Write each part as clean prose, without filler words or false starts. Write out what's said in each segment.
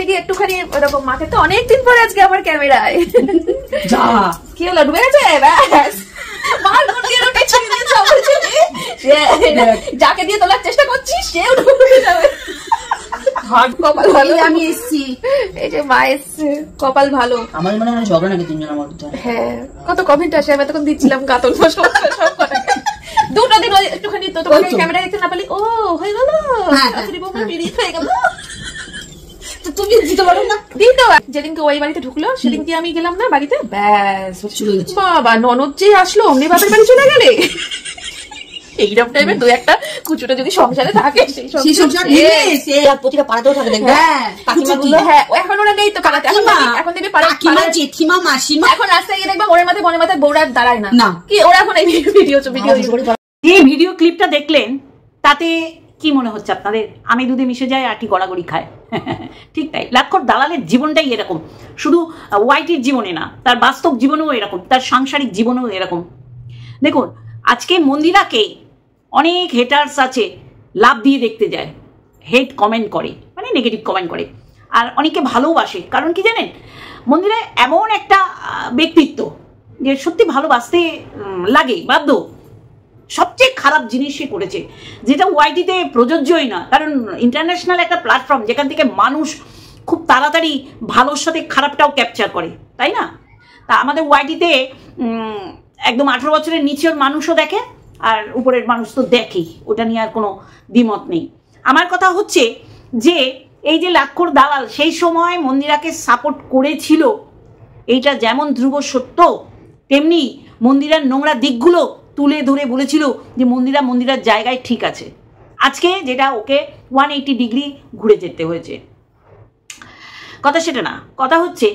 হচ্ছে কি একটুখানি ওরকম মাকে তো অনেকদিন পরে আজকে আমার ক্যামেরায় যা কি হলো, ডুবে গেছে ব্যাস। যাকে দিয়ে তোলার চেষ্টা করছিস সেও ডুবে যাবে। কপাল ভালো আমি এসছি, এই যে মা এসছে, কপাল ভালো। আমার মনে হয় ঝগড়া নাকি তিনজন আমার ভিতরে। হ্যাঁ, কত কমেন্ট আসে, আমি তখন দিচ্ছিলাম কাতল সব কথা। দুটো দিন একটুখানি তো তোমাকে ক্যামেরা দেখতে না পারলি, ও হয়ে গেল হয়ে গেল। তুমি দিতে পারো না? দিতে যেদিনকে ওই বাড়িতে ঢুকলো সেদিনকে আমি গেলাম না বাড়িতে, ব্যাস বাবা ননদ যে আসলো অমনি বাপের বাড়ি চলে গেলে। এইরকম টাইপের দু একটা কুচুটা যদি সংসারে থাকে সেই সংসার প্রতিটা পাড়াতেও থাকে দেখবে। হ্যাঁ এখন ওরা নেই তো পাড়াতে, এখন দেখবে পাড়া জেঠিমা মাসিমা এখন রাস্তায় গিয়ে দেখবে ওর মাথায় মনে মাথায় বৌড়া দাঁড়ায় না কি, ওরা এখন এই ভিডিও যে ভিডিও ক্লিপটা দেখলেন তাতে কি মনে হচ্ছে আপনাদের? আমি দুধে মিশে যায় আটি গড়াগড়ি খায়। ঠিক তাই, লাক্ষর দালালের জীবনটাই এরকম, শুধু ওয়াইটির জীবনে না, তার বাস্তব জীবনেও এরকম, তার সাংসারিক জীবনেও এরকম। দেখুন আজকে মন্দিরাকে অনেক হেটার্স আছে, লাভ দিয়ে দেখতে যায়, হেট কমেন্ট করে, মানে নেগেটিভ কমেন্ট করে, আর অনেকে ভালোবাসে। কারণ কি জানেন, মন্দিরা এমন একটা ব্যক্তিত্ব যে সত্যি ভালোবাসতে লাগে, বাধ্য। সবচেয়ে খারাপ জিনিস সে করেছে, যেটা ওয়াইটিতে প্রযোজ্যই না, কারণ ইন্টারন্যাশনাল একটা প্ল্যাটফর্ম যেখান থেকে মানুষ খুব তাড়াতাড়ি ভালোর সাথে খারাপটাও ক্যাপচার করে, তাই না? তা আমাদের ওয়াইটিতে একদম 18 বছরের নিচের মানুষও দেখে, আর উপরের মানুষ তো দেখেই, ওটা নিয়ে আর কোনো দ্বিমত নেই। আমার কথা হচ্ছে যে এই যে লাক্ষর দালাল সেই সময় মন্দিরাকে সাপোর্ট করেছিল, এইটা যেমন ধ্রুব সত্য, তেমনি মন্দিরার নোংরা দিকগুলো তুলে ধরে বলেছিল যে মন্দিরার জায়গায় ঠিক আছে। আজকে যেটা ওকে 180 ডিগ্রি ঘুরে যেতে হয়েছে, কথা সেটা না, কথা হচ্ছে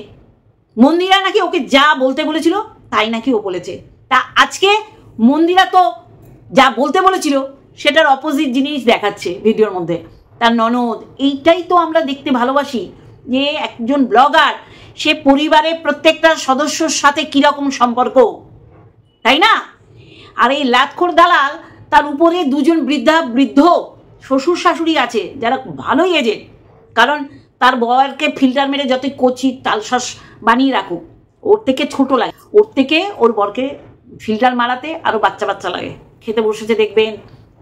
মন্দিরা নাকি ওকে যা বলতে বলেছিল তাই নাকি ও বলেছে। তা আজকে মন্দিরা তো যা বলতে বলেছিল সেটার অপোজিট জিনিস দেখাচ্ছে ভিডিওর মধ্যে, তার ননদ। এইটাই তো আমরা দেখতে ভালোবাসি, যে একজন ব্লগার সে পরিবারের প্রত্যেকটা সদস্যর সাথে কীরকম সম্পর্ক, তাই না? আর এই লাক্ষর দালাল তার উপরে দুজন বৃদ্ধ শ্বশুর শাশুড়ি আছে যারা ভালোই এজেড, কারণ তার বরকে ফিল্টার মেরে যতই কচি তালশাঁস বানিয়ে রাখুক, ওর থেকে ছোট লাগে, ওর থেকে ওর বরকে ফিল্টার মারাতে আরও বাচ্চা লাগে। খেতে বসেছে দেখবেন,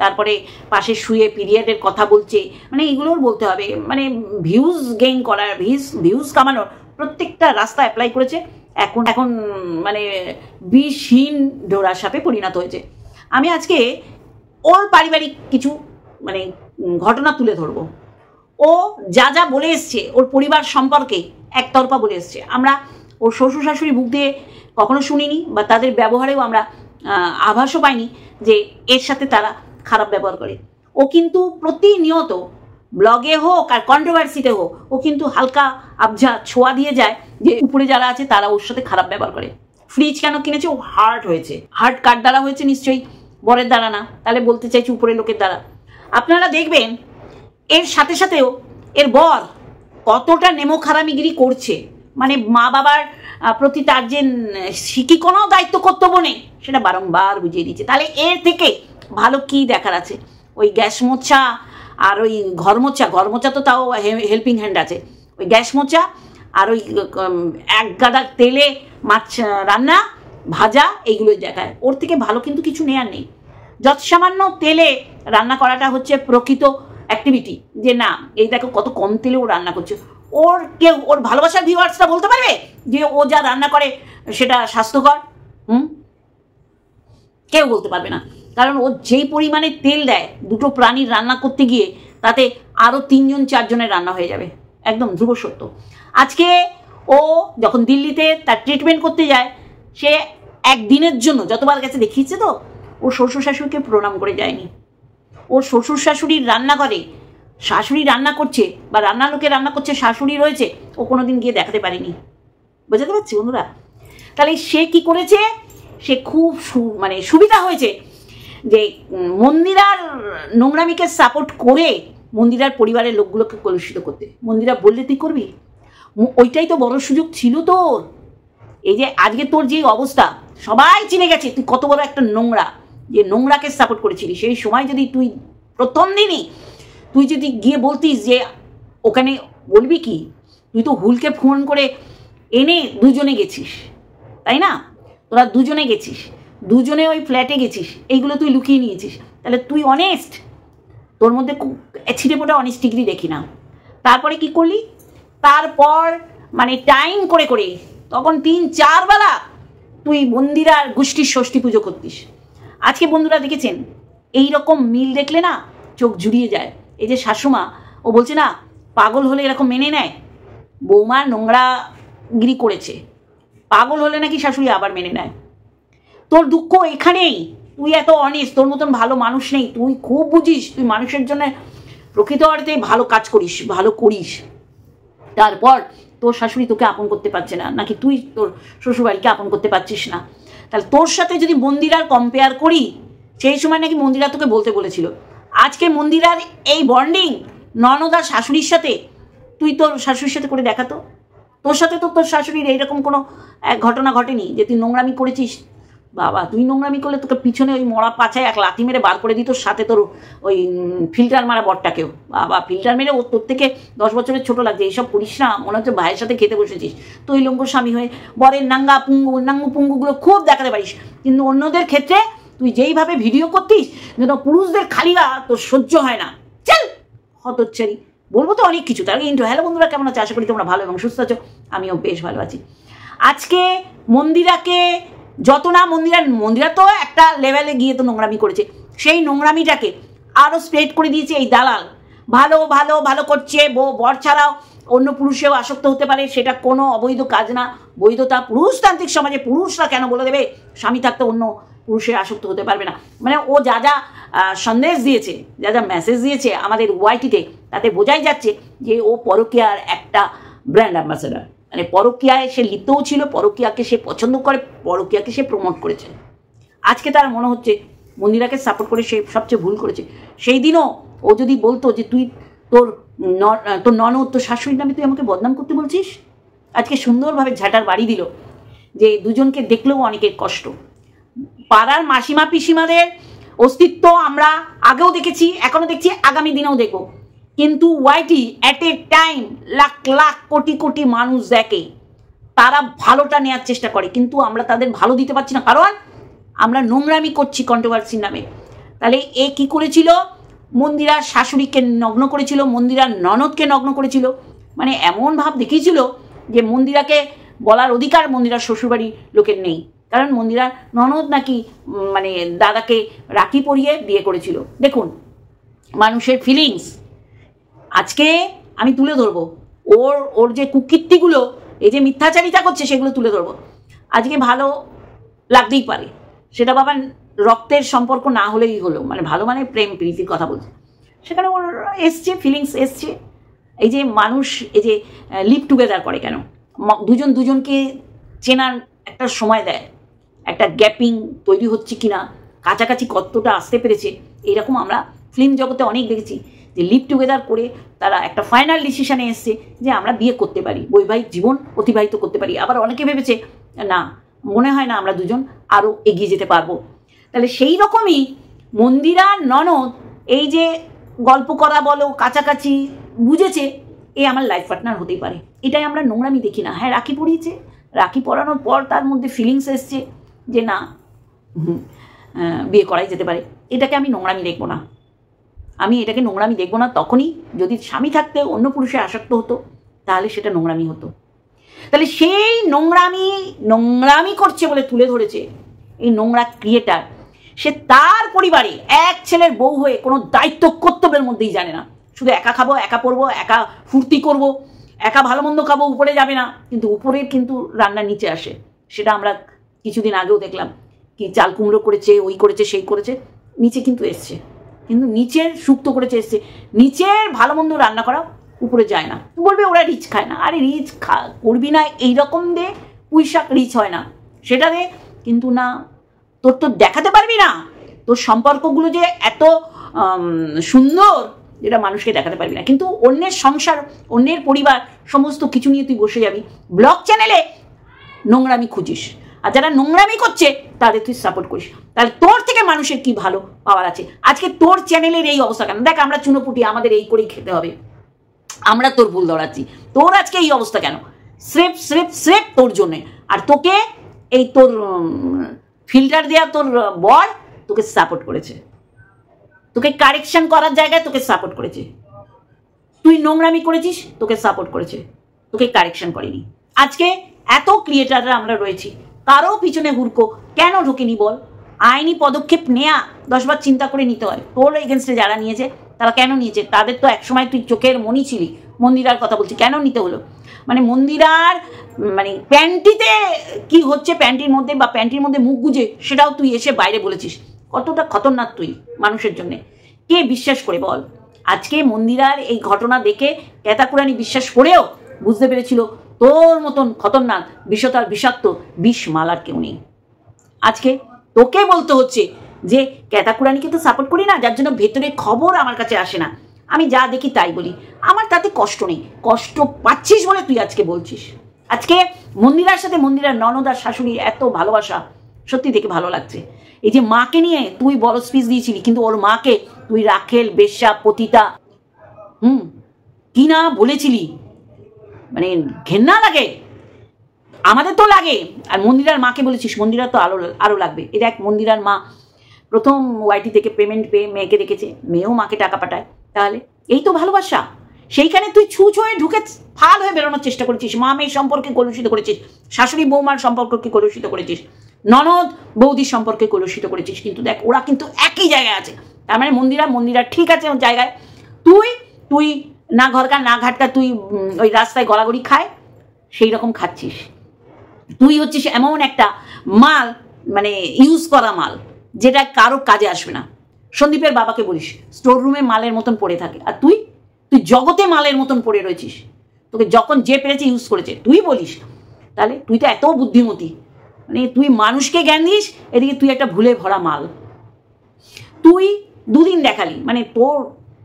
তারপরে পাশে শুয়ে পিরিয়ডের কথা বলছে, মানে এগুলোর বলতে হবে, মানে ভিউজ গেইন করার, ভিউজ কামানোর প্রত্যেকটা রাস্তা অ্যাপ্লাই করেছে। এখন মানে বিষহীন ডোরা সাপে পরিণত হয়েছে। আমি আজকে ওর পারিবারিক কিছু মানে ঘটনা তুলে ধরবো। ও যা বলে এসছে ওর পরিবার সম্পর্কে একতরফা বলে এসছে, আমরা ওর শ্বশুর শাশুড়ি মুখ দিয়ে কখনো শুনিনি, বা তাদের ব্যবহারেও আমরা আভাসও পাইনি যে এর সাথে তারা খারাপ ব্যবহার করে। ও কিন্তু প্রতিনিয়ত ব্লগে হোক আর কন্ট্রোভার্সিতে হোক, ও কিন্তু হালকা আবঝা ছোঁয়া দিয়ে যায় যে উপরে যারা আছে তারা ওর সাথে খারাপ ব্যবহার করে। ফ্রিজ কেন কিনেছে? ও হার্ট হয়েছে। হার্ট কার দ্বারা হয়েছে? নিশ্চয়ই বরের দ্বারা না, তাহলে বলতে চাইছি উপরের লোকের দ্বারা। আপনারা দেখবেন এর সাথে সাথেও এর বর কতটা নেমো খারামিগিরি করছে, মানে মা বাবার প্রতি তার যে শিখি কোনো দায়িত্ব কর্তব্য নেই সেটা বারংবার বুঝিয়ে দিচ্ছে। তাহলে এর থেকে ভালো কি দেখার আছে? ওই গ্যাস মোছা আর ওই ঘর মোছা তো তাও হেল্পিং হ্যান্ড আছে, ওই গ্যাস মোছা আর ওই এক গাদা তেলে মাছ রান্না ভাজা এইগুলো দেখায়। ওর থেকে ভালো কিন্তু কিছু নেয়ার নেই। যৎসামান্য তেলে রান্না করাটা হচ্ছে প্রকৃত অ্যাক্টিভিটি, যে না এই দেখো কত কম তেলে ও রান্না করছে। ওর ভালোবাসার ভিউয়ার্সরা বলতে পারবে যে ও যা রান্না করে সেটা স্বাস্থ্যকর? কেউ বলতে পারবে না, কারণ ও যেই পরিমাণে তেল দেয় দুটো প্রাণীর রান্না করতে গিয়ে, তাতে আরও 3-4 জনের রান্না হয়ে যাবে, একদম ধ্রুব সত্য। আজকে ও যখন দিল্লিতে তার ট্রিটমেন্ট করতে যায়, সে একদিনের জন্য যতবার গেছে দেখিয়েছে তো, ও শ্বশুর শাশুড়িকে প্রণাম করে যায়নি। ওর শ্বশুর শাশুড়ির রান্না করে, শাশুড়ি রান্না করছে বা রান্নার লোকে রান্না করছে, শাশুড়ি রয়েছে, ও কোনোদিন গিয়ে দেখাতে পারেনি। বুঝতে পারছি বন্ধুরা? তাহলে সে কি করেছে? সে খুব মানে সুবিধা হয়েছে যে মন্দিরার নোংরামিকে সাপোর্ট করে মন্দিরার পরিবারের লোকগুলোকে কলুষিত করতে। মন্দিরা বললে তুই করবি, ওইটাই তো বড় সুযোগ ছিল তোর। এই যে আজকে তোর যে অবস্থা, সবাই চিনে গেছে তুই কত বড় একটা নোংরা, যে নোংরাকে সাপোর্ট করেছিলি। সেই সময় যদি তুই প্রথম দিনই তুই যদি গিয়ে বলতিস যে ওখানে বলবি কি তুই তো হুলকে ফোন করে এনে দুজনে গেছিস, তাই না? তোরা দুজনে গেছিস, দুজনে ওই ফ্ল্যাটে গেছিস, এইগুলো তুই লুকিয়ে নিয়েছিস। তাহলে তুই অনেস্ট, তোর মধ্যে ছিটে ফোটা অনেস্টিগিরি দেখি না। তারপরে কি করলি? তারপর মানে টাইম করে করে তখন 3-4 বেলা তুই মন্দিরার গোষ্ঠীর ষষ্ঠী পুজো করতিস। আজকে বন্ধুরা দেখেছেন, এই রকম মিল দেখলে না চোখ জুড়িয়ে যায়। এই যে শাশুমা, ও বলছে না পাগল হলে এরকম মেনে নেয়, বৌমা নোংরাগিরি করেছে, পাগল হলে নাকি শাশুড়ি আবার মেনে নেয়। তোর দুঃখ এখানেই, তুই এত অনেস্ট, তোর মতন ভালো মানুষ নেই, তুই খুব বুঝিস, তুই মানুষের জন্য প্রকৃত অর্থে ভালো কাজ করিস, ভালো করিস। তারপর তোর শাশুড়ি তোকে আপন করতে পারছে না, নাকি তুই তোর শ্বশুরবাড়িকে আপন করতে পারছিস না। তাহলে তোর সাথে যদি মন্দিরার কম্পেয়ার করি, সেই সময় নাকি মন্দিরা তোকে বলতে বলেছিল। আজকে মন্দিরার এই বন্ডিং ননদার শাশুড়ির সাথে, তুই তোর শাশুড়ির সাথে করে দেখাতো। তোর সাথে তো তোর শাশুড়ির এইরকম কোনো এক ঘটনা ঘটেনি যে তুই নোংরামি করেছিস। বাবা, তুই নোংরামি করলে তোকে পিছনে ওই মরা পাছায় এক লাথি মেরে বার করে দিত, সাথে তোর ওই ফিল্টার মারা বরটাকেও। বাবা, ফিল্টার মেরে ও তোর থেকে 10 বছরের ছোট লাগছে। এইসব করিস না, মনে হচ্ছে ভাইয়ের সাথে খেতে বসেছিস। তুই লঙ্গ স্বামী হয়ে বরের নাঙ্গু পুঙ্গুগুলো খুব দেখাতে পারিস, কিন্তু অন্যদের ক্ষেত্রে তুই যেইভাবে ভিডিও করতিস যেন পুরুষদের খালিরা তোর সহ্য হয় না। চল হতচ্ছারি, বলবো তো অনেক কিছু। তার কিন্তু হ্যালো বন্ধুরা, কেমন আছো? আশা করি তোমরা ভালো এবং সুস্থ আছো। আমিও বেশ ভালো আছি। আজকে মন্দিরাকে যত না মন্দিরা তো একটা লেভেলে গিয়ে তো নোংরামি করেছে, সেই নোংরামিটাকে আরও স্প্রেড করে দিয়েছে এই দালাল। ভালো ভালো ভালো করছে, বর ছাড়াও অন্য পুরুষেও আসক্ত হতে পারে, সেটা কোনো অবৈধ কাজ না। বৈধতা পুরুষতান্ত্রিক সমাজে পুরুষরা কেন বলে দেবে স্বামী থাকতে অন্য পুরুষে আসক্ত হতে পারবে না? মানে ও যা যা সন্দেশ দিয়েছে, যা যা মেসেজ দিয়েছে আমাদের ওয়াইটিতে, তাতে বোঝাই যাচ্ছে যে ও পরকীয়ার একটা ব্র্যান্ড অ্যাম্বাসেডার। মানে পরকীয়ায় সে লিপ্তও ছিল, পরকীয়াকে সে পছন্দ করে, পরকীয়াকে সে প্রমোট করেছে। আজকে তার মনে হচ্ছে মন্দিরাকে সাপোর্ট করে সে সবচেয়ে ভুল করেছে। সেই দিনও ও যদি বলতো যে তুই তোর ননদ, তোর শাশুড়ির নামে তুই আমাকে বদনাম করতে বলছিস, আজকে সুন্দরভাবে ঝাঁটার বাড়ি দিল। যে দুজনকে দেখলেও অনেকের কষ্ট। পাড়ার মাসিমা পিসিমাদের অস্তিত্ব আমরা আগেও দেখেছি, এখনো দেখছি, আগামী দিনেও দেখব। কিন্তু ওয়াইটি at a time lakh lakh crore crore মানুষ দেখে, তারা ভালোটা নেওয়ার চেষ্টা করে, কিন্তু আমরা তাদের ভালো দিতে পারছি না, কারণ আমরা নোংরামি করছি কন্ট্রোভার্সির নামে। তাহলে এ কি করেছিল? মন্দিরার শাশুড়িকে নগ্ন করেছিল, মন্দিরার ননদকে নগ্ন করেছিল। মানে এমন ভাব দেখিয়েছিল যে মন্দিরাকে বলার অধিকার মন্দিরার শ্বশুরবাড়ির লোকের নেই, কারণ মন্দিরার ননদ নাকি মানে দাদাকে রাখি পরিয়ে বিয়ে করেছিল। দেখুন মানুষের ফিলিংস আজকে আমি তুলে ধরবো, ওর যে কুকীর্তিগুলো, এই যে মিথ্যাচারিতা করছে, সেগুলো তুলে ধরবো। আজকে ভালো লাগতেই পারে, সেটা বাবা রক্তের সম্পর্ক না হলেই হলো, মানে ভালো মানে প্রেম প্রীতির কথা বলছে, সেখানে ওর এসছে, ফিলিংস এসছে। এই যে মানুষ এই যে লিভ টুগেদার করে কেন? দুজন দুজনকে চেনার একটা সময় দেয়, একটা গ্যাপিং তৈরি হচ্ছে কিনা, কাছাকাছি কতটা আসতে পেরেছে। এইরকম আমরা ফিল্ম জগতে অনেক দেখেছি যে লিভ টুগেদার করে তারা একটা ফাইনাল ডিসিশনে এসছে যে আমরা বিয়ে করতে পারি, বৈবাহিক জীবন অতিবাহিত করতে পারি। আবার অনেকে ভেবেছে না, মনে হয় না আমরা দুজন আরও এগিয়ে যেতে পারবো। তাহলে সেই রকমই মন্দিরার ননদ এই যে গল্প করা বলো, কাছাকাছি বুঝেছে এ আমার লাইফ পার্টনার হতেই পারে। এটাই আমরা নোংরামি দেখি না। হ্যাঁ, রাখি পরিয়েছে, রাখি পরানোর পর তার মধ্যে ফিলিংস এসছে যে না বিয়ে করাই যেতে পারে। এটাকে আমি নোংরামি দেখবো না, আমি এটাকে নোংরামি দেখবো না। তখনই যদি স্বামী থাকতে অন্য পুরুষে আসক্ত হতো, তাহলে সেটা নোংরামি হতো। তাহলে সেই নোংরামি করছে বলে তুলে ধরেছে এই নোংরা ক্রিয়েটার। সে তার পরিবারে এক ছেলের বউ হয়ে কোনো দায়িত্ব কর্তব্যের মধ্যেই জানে না। শুধু একা খাবো, একা পরবো, একা ফুর্তি করব, একা ভালো মন্দ খাবো, উপরে যাবে না। কিন্তু উপরের কিন্তু রান্না নিচে আসে। সেটা আমরা কিছুদিন আগেও দেখলাম, কি চাল কুমড়ো করেছে, ওই করেছে, সেই করেছে, নিচে কিন্তু এসছে। কিন্তু নিচের সুক্ত করেছে এসছে, নিচের ভালো মন্দ রান্না করা উপরে যায় না। বলবে ওরা রিচ খায় না, আরে রিচ করবি না, এইরকম দে, পুঁইশাক রিচ হয় না, সেটা দে। কিন্তু না, তোর তো দেখাতে পারবি না তোর সম্পর্কগুলো যে এত সুন্দর, যেটা মানুষকে দেখাতে পারবি না। কিন্তু অন্যের সংসার, অন্যের পরিবার, সমস্ত কিছু নিয়ে তুই বসে যাবি, ব্লগ চ্যানেলে নোংরামি খুঁজিস, আর যারা নোংরামি করছে তাদের তুই সাপোর্ট করিস। তাহলে তোর থেকে মানুষের কি ভালো পাওয়ার আছে? আজকে তোর চ্যানেলের এই অবস্থা কেন? দেখ, আমরা চুনোপুটি, আমাদের এই করেই খেতে হবে, আমরা তোর ভুল ধরাচ্ছি। তোর আজকে এই অবস্থা কেন? স্রেফ স্রেফ স্রেফ তোর জন্যে। আর তোকে এই তোর ফিল্টার দেওয়া তোর বর তোকে সাপোর্ট করেছে, তোকে কারেকশন করার জায়গায় তোকে সাপোর্ট করেছে। তুই নোংরামি করেছিস, তোকে সাপোর্ট করেছে, তোকে কারেকশন করেনি। আজকে এত ক্রিয়েটাররা আমরা রয়েছি, কারো পিছনে হুড়কো কেন ঢোকেনি বল? আইনি পদক্ষেপ নেয়া 10 বার চিন্তা করে নিতে হয়। তোর এগেনস্টে যারা নিয়েছে তারা কেন নিয়েছে? তাদের তো একসময় তুই চোখের মনি ছিলি। মন্দিরার কথা বলছি, কেন নিতে হলো? মানে মন্দিরার মানে প্যান্টিতে কি হচ্ছে প্যান্টির মধ্যে বা প্যান্টির মধ্যে মুখ গুজে, সেটাও তুই এসে বাইরে বলেছিস। কতটা খতরনাক তুই মানুষের জন্য, কে বিশ্বাস করে বল? আজকে মন্দিরার এই ঘটনা দেখে ক্যাতাকুরানি বিশ্বাস করেও বুঝতে পেরেছিল তোর মতন খতরনাক বিষতার বিষাক্ত বিষ মালার কেউ নেই। আজকে তোকে বলতে হচ্ছে যে ক্যাতাকুরানিকে তো সাপোর্ট করি না, যার জন্য ভেতরে খবর আমার কাছে আসে না, আমি যা দেখি তাই বলি, আমার তাতে কষ্ট নেই। কষ্ট পাচ্ছিস বলে তুই আজকে বলছিস। আজকে মন্দিরার সাথে মন্দিরার ননদ আর শাশুড়ির এত ভালোবাসা সত্যি দেখে ভালো লাগছে। এই যে মাকে নিয়ে তুই বড় স্পিচ দিয়েছিলি, কিন্তু ওর মাকে তুই রাখেল, বেশ্যা, পতিতা কি না বলেছিলি, মানে ঘেন্না লাগে। আমাদের তো লাগে। আর মন্দিরার মাকে বলেছিস, মন্দিরার তো আরো লাগবে। এই দেখ মন্দিরার মা প্রথম ওয়াইটি থেকে পেমেন্ট পেয়ে মেয়েকে রেখেছে, মেয়েও মাকে টাকা পাঠায়। তাহলে এই তো ভালোবাসা। সেইখানে তুই ছুঁচ হয়ে ঢুকে ফাল হয়ে বেরোনোর চেষ্টা করেছিস, মা মেয়ের সম্পর্কে কলুষিত করেছিস, শাশুড়ি বৌমার সম্পর্ককে কলুষিত করেছিস, ননদ বৌদির সম্পর্কে কলুষিত করেছিস। কিন্তু দেখ ওরা কিন্তু একই জায়গায় আছে। তার মানে মন্দিরা ঠিক আছে ওর জায়গায়, তুই না ঘরকার না ঘাটকা, তুই ওই রাস্তায় গড়াগড়ি খায় সেই রকম খাচ্ছিস। তুই হচ্ছিস এমন একটা মাল, মানে ইউজ করা মাল, যেটা কারো কাজে আসবে না। সন্দীপের বাবাকে বলিস স্টোর রুমে মালের মতন পড়ে থাকে, আর তুই জগতে মালের মতন পড়ে রয়েছিস। তোকে যখন যে পেরেছে ইউজ করেছে তুই বলিস। তাহলে তুই তো এত বুদ্ধিমতী, মানে তুই মানুষকে জ্ঞান দিস, এদিকে তুই একটা ভুলে ভরা মাল। তুই দুদিন দেখালি, মানে তোর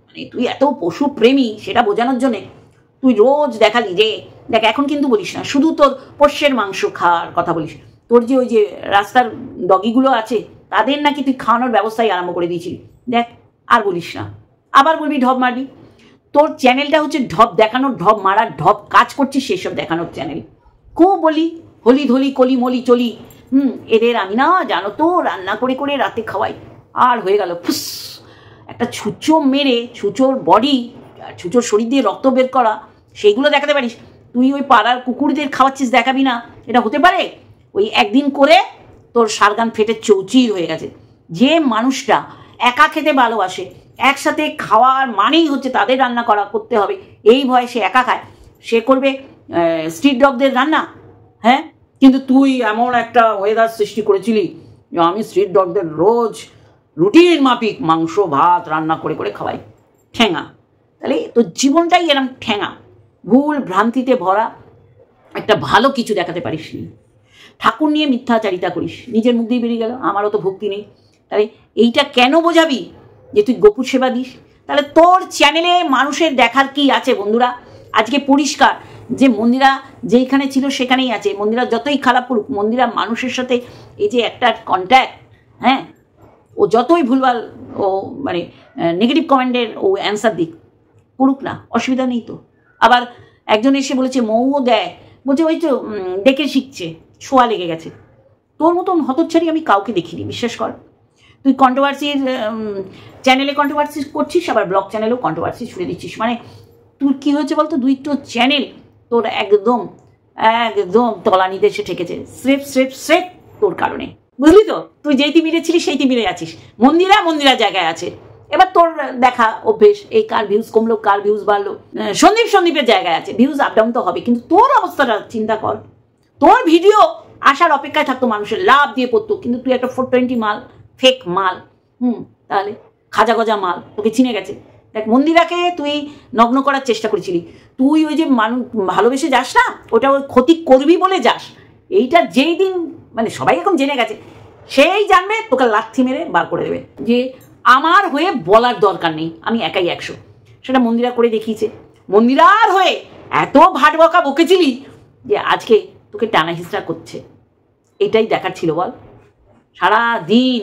মানে তুই এত পশু প্রেমী সেটা বোঝানোর জন্যে তুই রোজ দেখালি যে দেখ, এখন কিন্তু বলিস না, শুধু তোর পোষ্যের মাংস খাওয়ার কথা বলিস। তোর যে ওই যে রাস্তার ডগিগুলো আছে তাদের নাকি তুই খাওয়ানোর ব্যবস্থাই আরম্ভ করে দিয়েছিলি। দেখ আর বলিস না, আবার বলবি ঢপ মারবি। তোর চ্যানেলটা হচ্ছে ঢপ দেখানোর, ঢপ মারার, ঢপ কাজ করছিস সেসব দেখানোর চ্যানেল। খুব বলি হলি ধলি কলি মলি চলি, এদের আমি না জানো তো রান্না করে করে রাতে খাওয়াই। আর হয়ে গেল ফুস, একটা ছুঁচো মেরে ছুঁচোর বডি, ছুঁচোর শরীর দিয়ে রক্ত বের করা, সেইগুলো দেখাতে পারিস। তুই ওই পাড়ার কুকুরদের খাওয়াচ্ছিস, দেখাবি না? এটা হতে পারে? ওই একদিন করে তোর সারগান ফেটে চৌচির হয়ে গেছে। যে মানুষটা একা খেতে ভালোবাসে, একসাথে খাওয়ার মানেই হচ্ছে তাদের রান্না করতে হবে, এই ভয়ে সে একা খায়, সে করবে স্ট্রিট ডগদের রান্না। হ্যাঁ, কিন্তু তুই এমন একটা ওয়েদার সৃষ্টি করেছিলি যে আমি স্ট্রিট ডগদের রোজ রুটিন মাফিক মাংস ভাত রান্না করে করে খাওয়াই। ঠেঙা। তাহলে তোর জীবনটাই এরম ঠেঙা, ভুল ভ্রান্তিতে ভরা, একটা ভালো কিছু দেখাতে পারিস নি। ঠাকুর নিয়ে মিথ্যাচারিতা করিস, নিজের মুখ দিয়ে বেরিয়ে গেল আমারও তো ভক্তি নেই। তাহলে এইটা কেন বোঝাবি যে তুই গোপুর সেবা দিস? তাহলে তোর চ্যানেলে মানুষের দেখার কি আছে বন্ধুরা? আজকে পরিষ্কার যে মন্দিরা যেইখানে ছিল সেখানেই আছে। মন্দিরা যতই খারাপ করুক, মন্দিরা মানুষের সাথে এই যে একটা কন্ট্যাক্ট, হ্যাঁ, ও যতই ভুলভাল ও মানে নেগেটিভ কমেন্টের ও অ্যান্সার দিক, করুক না, অসুবিধা নেই তো। আবার একজন এসে বলেছে মৌও দেয়, বলছে ওই তো দেখে শিখছে, ছোঁয়া লেগে গেছে। তোর মতন হতচ্ছাড়ি আমি কাউকে দেখিনি, বিশ্বাস কর। তুই কন্ট্রোভার্সির চ্যানেলে কন্ট্রোভার্সি করছিস, আবার ব্লগ চ্যানেলেও কন্ট্রোভার্সি ছুড়ে দিচ্ছিস। মানে তোর কী হয়েছে বলতো, দুই তো চ্যানেল তোর একদম একদম তলানিতে এসে ঠেকেছে, স্রেফ স্রেফ স্রেফ তোর কারণে, বুঝলি তো? তুই যেই তিমিরে ছিলিস সেই তিমিরে আছিস, মন্দিরা জায়গায় আছে। এবার তোর দেখা অভ্যেস, এই কার ভিউজ কমলো কার ভিউজ বাড়লো, সন্দীপের জায়গায় আছে, ভিউজ আপ ডাউন তো হবে, কিন্তু তোর অবস্থাটা চিন্তা কর। তোর ভিডিও আসার অপেক্ষায় থাকতো, মানুষের লাভ দিয়ে পড়তো, কিন্তু তুই একটা 420 মাল, ফেক মাল। তাহলে খাজা গজা মাল, তোকে চিনে গেছে। দেখ মন্দিরাকে তুই নগ্ন করার চেষ্টা করেছিলি, তুই ওই যে ভালোবেসে যাস না, ওটা ওই ক্ষতি করবি বলে যাস। এইটা যেই দিন মানে সবাই এখন জেনে গেছে, সেই জানবে তোকে লাথি মেরে বার করে দেবে যে আমার হয়ে বলার দরকার নেই, আমি একাই 100। সেটা মন্দিরা করে দেখিয়েছে। মন্দিরার হয়ে এত ভাট বকা বকেছিলি যে আজকে তোকে টানা হিসরা করছে। এটাই দেখার ছিল বল। সারা দিন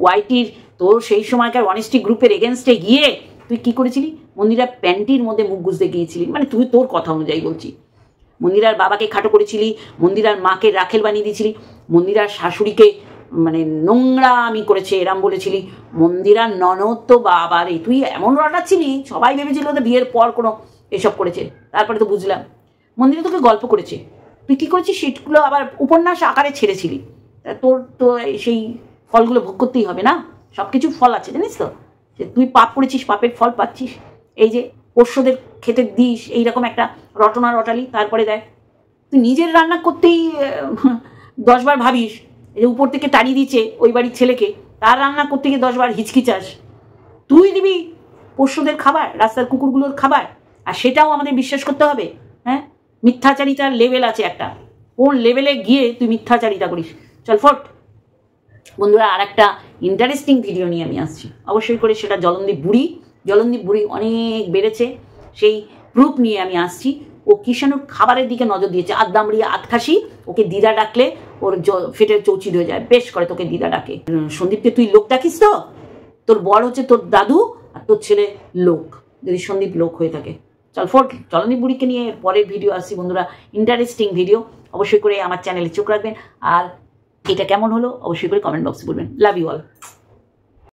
ওয়াইটির তোর সেই সময়কার অনেস্টি গ্রুপের এগেনস্টে গিয়ে তুই কি করেছিলি? মন্দিরার প্যান্টির মধ্যে মুখ গুজতে গিয়েছিলি, মানে তুই তোর কথা অনুযায়ী বলছি। মন্দিরার বাবাকে খাটো করেছিলি, মন্দিরার মাকে রাখেল বানিয়ে দিয়েছিলি, মন্দিরার শাশুড়িকে মানে নোংরা আমি করেছে এরাম বলেছিলি, মন্দিরার ননদ তো বাবা রে তুই এমন রটাচ্ছিলি সবাই ভেবেছিল তো বিয়ের পর কোনো এসব করেছে। তারপরে তো বুঝলাম মন্দিরা তোকে গল্প করেছে, তুই কী করেছিস সেগুলো আবার উপন্যাস আকারে ছেড়েছিলি। তোর তো সেই ফলগুলো ভোগ করতেই হবে না, সব কিছুর ফল আছে জানিস তো, যে তুই পাপ করেছিস পাপের ফল পাচ্ছিস। এই যে পোষ্যদের খেতে দিস এইরকম একটা রটনা রটালি, তারপরে দেখ তুই নিজের রান্না করতেই 10 বার ভাবিস, এই যে উপর থেকে তাড়িয়ে দিচ্ছে ওই বাড়ির ছেলেকে, তার রান্না করতে গিয়ে 10 বার হিচকিচাস। তুই দিবি পোষ্যদের খাবার, রাস্তার কুকুরগুলোর খাবার, আর সেটাও আমাদের বিশ্বাস করতে হবে? হ্যাঁ, মিথ্যাচারিতার লেভেল আছে একটা, কোন লেভেলে গিয়ে তুই মিথ্যাচারিতা করিস। চল ফট। বন্ধুরা, আর একটা ইন্টারেস্টিং ভিডিও নিয়ে আমি আসছি অবশ্যই করে, সেটা জলনদীপ বুড়ি অনেক বেড়েছে সেই প্রুফ নিয়ে আমি আসছি। ও কিষাণুর খাবারের দিকে নজর দিয়েছে, আদামড়ি আতখাসি, ওকে দিদা ডাকলে ওর ফেটের চৌচির হয়ে যায়, বেশ করে তোকে দিদা ডাকে। সন্দীপকে তুই লোক ডাকিস তো, তোর বড় হচ্ছে তোর দাদু আর তোর ছেলে লোক, যদি সন্দীপ লোক হয়ে থাকে। চল ফোট। জলনদীপ বুড়িকে নিয়ে পরের ভিডিও আসছি বন্ধুরা, ইন্টারেস্টিং ভিডিও, অবশ্যই করে আমার চ্যানেলে চোখ রাখবেন। আর এটা কেমন হলো অবশ্যই করে কমেন্ট বক্সে বলবেন। Love you all.